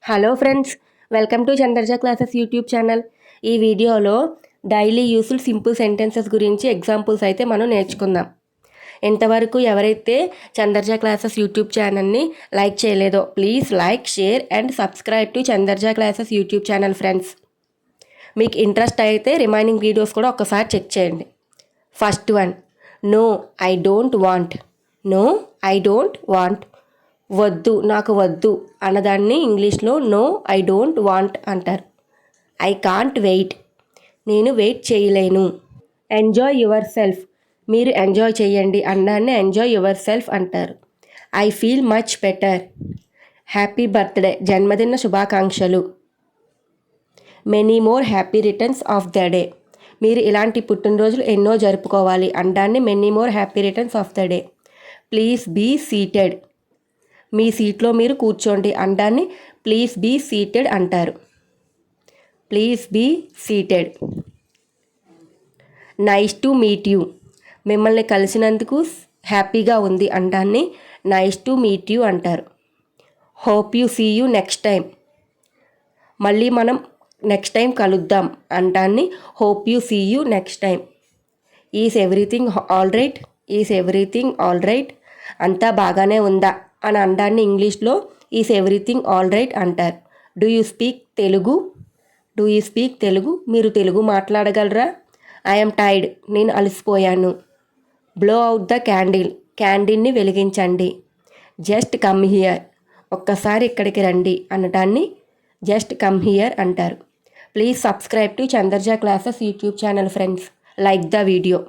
Hello friends, welcome to Chandraja classes YouTube channel. ఈ వీడియోలో daily useful simple sentences గురించి examples అయితే మనం నేర్చుకుందాం. ఇంతవరకు ఎవరైతే చంద్రజ క్లాసెస్ యూట్యూబ్ ఛానల్ని లైక్ చేయలేదో please like, share and subscribe to Chandraja classes YouTube channel friends. మీకు ఇంట్రెస్ట్ అయితే రిమైనింగ్ వీడియోస్ కూడా ఒకసారి చెక్ చేయండి. First one, no I don't want. No I don't want, వద్దు నాకు వద్దు అన్నదాన్ని ఇంగ్లీష్లో నో ఐ డోంట్ వాంట్ అంటారు. ఐ కాంట్ వెయిట్, నేను వెయిట్ చేయలేను. ఎంజాయ్ యువర్ సెల్ఫ్, మీరు ఎంజాయ్ చేయండి అన్నాన్ని ఎంజాయ్ యువర్ సెల్ఫ్ అంటారు. I feel much better, happy birthday, జన్మదిన శుభాకాంక్షలు. Many more happy returns of the day, మీరు ఇలాంటి పుట్టినరోజులు ఎన్నో జరుపుకోవాలి అండాన్ని many more happy returns of the day. Please be seated, మీ సీట్లో మీరు కూర్చోండి అండాన్ని ప్లీజ్ బీ సీటెడ్ అంటారు. Please be seated. Nice to meet you, మిమ్మల్ని కలిసినందుకు హ్యాపీగా ఉంది అండాన్ని నైస్ టు మీట్ యూ అంటారు. Hope you see you next time, మళ్ళీ మనం నెక్స్ట్ టైం కలుద్దాం అంటాన్ని hope you see you next time. Is everything all right, is everything all right, అంతా బాగానే ఉందా అని అండాన్ని ఇంగ్లీష్లో ఈజ్ ఎవ్రీథింగ్ ఆల్ రైట్ అంటారు. Do you speak Telugu, do you speak Telugu, మీరు తెలుగు మాట్లాడగలరా. ఐఎమ్ టైర్డ్, నేను అలసిపోయాను. బ్లో అవుట్ ద క్యాండిల్, క్యాండిల్ని వెలిగించండి. జస్ట్ కమ్ హియర్, ఒక్కసారి ఇక్కడికి రండి అనటాన్ని జస్ట్ కమ్ హియర్ అంటారు. Please subscribe to Chandraja classes YouTube channel friends. Like the video.